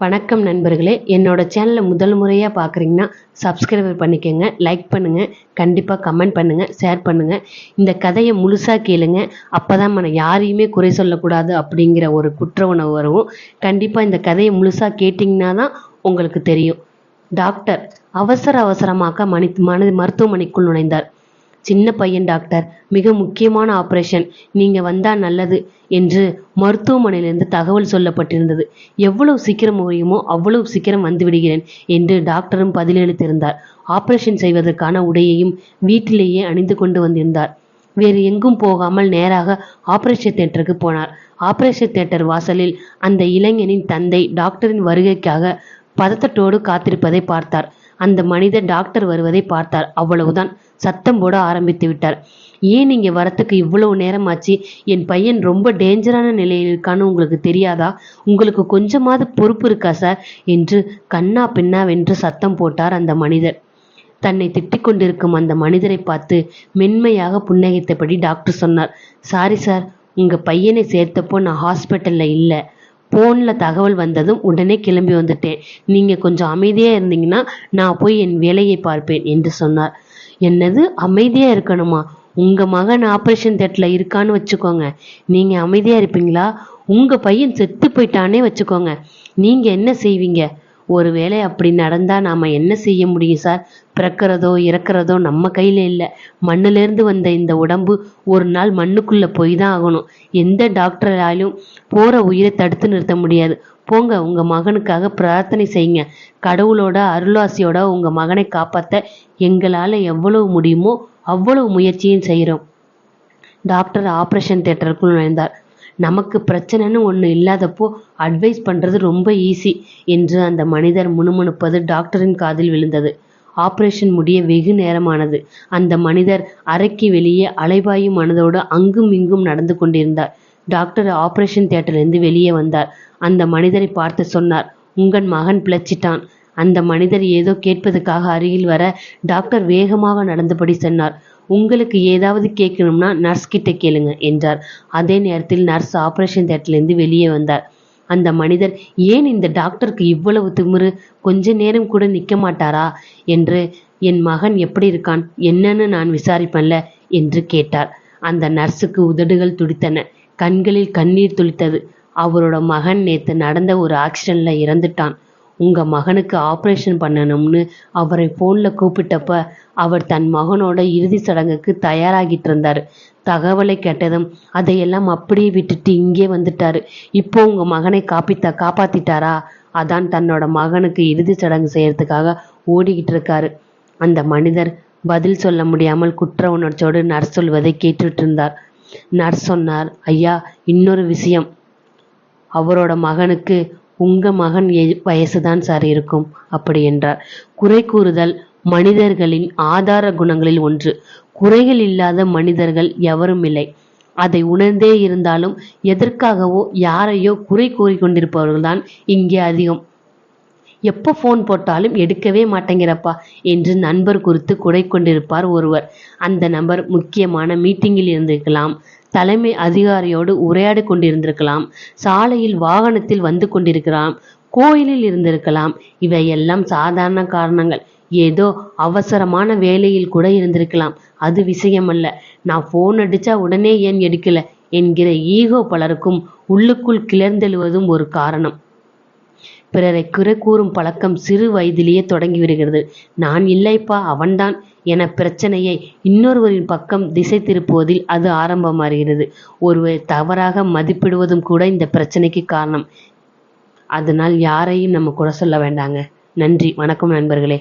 வணக்கம் நண்பர்களே, என்னோட சேனலை முதல் முறையாக பார்க்குறீங்கன்னா சப்ஸ்கிரைபர் பண்ணிக்கோங்க, லைக் பண்ணுங்கள், கண்டிப்பாக கமெண்ட் பண்ணுங்கள், ஷேர் பண்ணுங்கள். இந்த கதையை முழுசாக கேளுங்க. அப்போ தான் நம்ம யாரையுமே குறை சொல்லக்கூடாது அப்படிங்கிற ஒரு குற்ற உணர்வு வரும். கண்டிப்பாக இந்த கதையை முழுசாக கேட்டிங்கன்னா தான் உங்களுக்கு தெரியும். டாக்டர் அவசரமாக மருத்துவமனைக்குள் நுழைந்தார். சின்ன பையன் டாக்டர், மிக முக்கியமான ஆபரேஷன், நீங்க வந்தா நல்லது என்று மருத்துவமனையிலிருந்து தகவல் சொல்லப்பட்டிருந்தது. எவ்வளவு சீக்கிரம் முடியுமோ அவ்வளவு சீக்கிரம் வந்து விடுகிறேன் என்று டாக்டரும் பதிலளித்திருந்தார். ஆபரேஷன் செய்வதற்கான உடையையும் வீட்டிலேயே அணிந்து கொண்டு வந்திருந்தார். வேறு எங்கும் போகாமல் நேராக ஆபரேஷன் தியேட்டருக்கு போனார். ஆபரேஷன் தியேட்டர் வாசலில் அந்த இளைஞனின் தந்தை டாக்டரின் வருகைக்காக பதட்டத்தோடு காத்திருப்பதை பார்த்தார். அந்த மனிதர் டாக்டர் வருவதை பார்த்தார். அவ்வளவுதான், சத்தம் போட ஆரம்பித்து விட்டார். ஏன் இங்கே வரத்துக்கு இவ்வளவு நேரம் ஆச்சு? என் பையன் ரொம்ப டேஞ்சரான நிலையில் இருக்கான்னு உங்களுக்கு தெரியாதா? உங்களுக்கு கொஞ்சமாவது பொறுப்பு இருக்கா சார் என்று கண்ணா பின்னாவென்று சத்தம் போட்டார் அந்த மனிதர். தன்னை திட்டிக் கொண்டிருக்கும் அந்த மனிதரை பார்த்து மென்மையாக புன்னகைத்தபடி டாக்டர் சொன்னார், சாரி சார், உங்க பையனை சேர்த்தப்போ நான் ஹாஸ்பிட்டல்ல இல்லை. ஃபோனில் தகவல் வந்ததும் உடனே கிளம்பி வந்துட்டேன். நீங்கள் கொஞ்சம் அமைதியாக இருந்தீங்கன்னா நான் போய் என் வேலையை பார்ப்பேன் என்று சொன்னார். என்னது, அமைதியாக இருக்கணுமா? உங்கள் மகன் ஆப்ரேஷன் தியேட்டரில் இருக்கான்னு வச்சுக்கோங்க, நீங்கள் அமைதியாக இருப்பீங்களா? உங்கள் பையன் செத்து போயிட்டானே வச்சுக்கோங்க, நீங்கள் என்ன செய்வீங்க? ஒருவேளை அப்படி நடந்தால் நாம் என்ன செய்ய முடியும் சார்? பிறக்கிறதோ இறக்கிறதோ நம்ம கையில் இல்லை. மண்ணிலேருந்து வந்த இந்த உடம்பு ஒரு நாள் மண்ணுக்குள்ளே போய் தான் ஆகணும். எந்த டாக்டராலும் போகிற உயிரை தடுத்து நிறுத்த முடியாது. போங்க, உங்கள் மகனுக்காக பிரார்த்தனை செய்யுங்க. கடவுளோட அருளாசியோட உங்கள் மகனை காப்பாற்ற எங்களால் எவ்வளவு முடியுமோ அவ்வளவு முயற்சியும் செய்கிறோம். டாக்டர் ஆப்ரேஷன் தியேட்டருக்குள் நுழைந்தார். நமக்கு பிரச்சனைன்னு ஒன்று இல்லாதப்போ அட்வைஸ் பண்ணுறது ரொம்ப ஈஸி என்று அந்த மனிதர் முணுமுணுப்பது டாக்டரின் காதில் விழுந்தது. ஆப்ரேஷன் முடிய வெகு நேரமானது. அந்த மனிதர் அறைக்கு வெளியே அலைபாயும் மனதோடு அங்கும் இங்கும் நடந்து கொண்டிருந்தார். டாக்டர் ஆப்ரேஷன் தியேட்டரிலிருந்து வெளியே வந்தார். அந்த மனிதரை பார்த்து சொன்னார், உங்கள் மகன் பிழைச்சிட்டான். அந்த மனிதர் ஏதோ கேட்பதற்காக அருகில் வர டாக்டர் வேகமாக நடந்தபடி சொன்னார், உங்களுக்கு ஏதாவது கேட்கணும்னா நர்ஸ் கிட்ட கேளுங்க என்றார். அதே நேரத்தில் நர்ஸ் ஆப்ரேஷன் தியேட்டர்லேருந்து வெளியே வந்தார். அந்த மனிதர், ஏன் இந்த டாக்டருக்கு இவ்வளவு திமிரு? கொஞ்ச நேரம் கூட நிற்க மாட்டாரா என்று, என் மகன் எப்படி இருக்கான் என்னன்னு நான் விசாரிப்பேன்ல என்று கேட்டார். அந்த நர்ஸுக்கு உதடுகள் துடித்தன, கண்களில் கண்ணீர் துளித்தது. அவரோட மகன் நேற்று நடந்த ஒரு ஆக்சிடென்ட்ல இறந்துட்டான். உங்கள் மகனுக்கு ஆப்ரேஷன் பண்ணணும்னு அவரை ஃபோனில் கூப்பிட்டப்ப அவர் தன் மகனோட இறுதி சடங்குக்கு தயாராகிட்டு இருந்தார். தகவலை கேட்டதும் அதையெல்லாம் அப்படியே விட்டுட்டு இங்கே வந்துட்டாரு. இப்போ உங்கள் மகனை காப்பாத்திட்டாரா? அதான் தன்னோட மகனுக்கு இறுதி சடங்கு செய்யறதுக்காக ஓடிக்கிட்டு இருக்காரு. அந்த மனிதர் பதில் சொல்ல முடியாமல் குற்ற உணர்ச்சியோடு நர்ஸ் சொல்வதை கேட்டுட்டு இருந்தார். நர்ஸ் சொன்னார், ஐயா, இன்னொரு விஷயம், அவரோட மகனுக்கு உங்க மகன் வயசுதான் சார் இருக்கும் அப்படி என்றார். குறை கூறுதல் மனிதர்களின் ஆதார குணங்களில் ஒன்று. குறைகள் இல்லாத மனிதர்கள் எவரும் இல்லை. அதை உணர்ந்தே இருந்தாலும் எதற்காகவோ யாரையோ குறை கூறிக்கொண்டிருப்பவர்கள் தான் இங்கே அதிகம். எப்போ ஃபோன் போட்டாலும் எடுக்கவே மாட்டேங்கிறப்பா என்று நண்பர் குறித்து குறை கொண்டிருப்பார் ஒருவர். அந்த நபர் முக்கியமான மீட்டிங்கில் இருந்திருக்கலாம், தலைமை அதிகாரியோடு உரையாடி கொண்டிருந்திருக்கலாம், சாலையில் வாகனத்தில் வந்து கொண்டிருக்கலாம், கோயிலில் இருந்திருக்கலாம். இவையெல்லாம் சாதாரண காரணங்கள். ஏதோ அவசரமான வேலையில் கூட இருந்திருக்கலாம். அது விஷயமல்ல. நான் ஃபோன் அடிச்சா உடனே ஏன் எடுக்கல என்கிற ஈகோ பலருக்கும் உள்ளுக்குள் கிளர்ந்தெழுவதும் ஒரு காரணம். பிறரை குறை கூறும் பழக்கம் சிறு வயதிலேயே தொடங்கி விடுகிறது. நான் இல்லைப்பா, அவன்தான் என பிரச்சனையை இன்னொருவரின் பக்கம் திசை திருப்புவதில் அது ஆரம்பமாகிறது. ஒருவரை தவறாக மதிப்பிடுவதும் கூட இந்த பிரச்சனைக்கு காரணம். அதனால் யாரையும் நம்ம குறை சொல்ல வேண்டாங்க. நன்றி, வணக்கம் நண்பர்களே.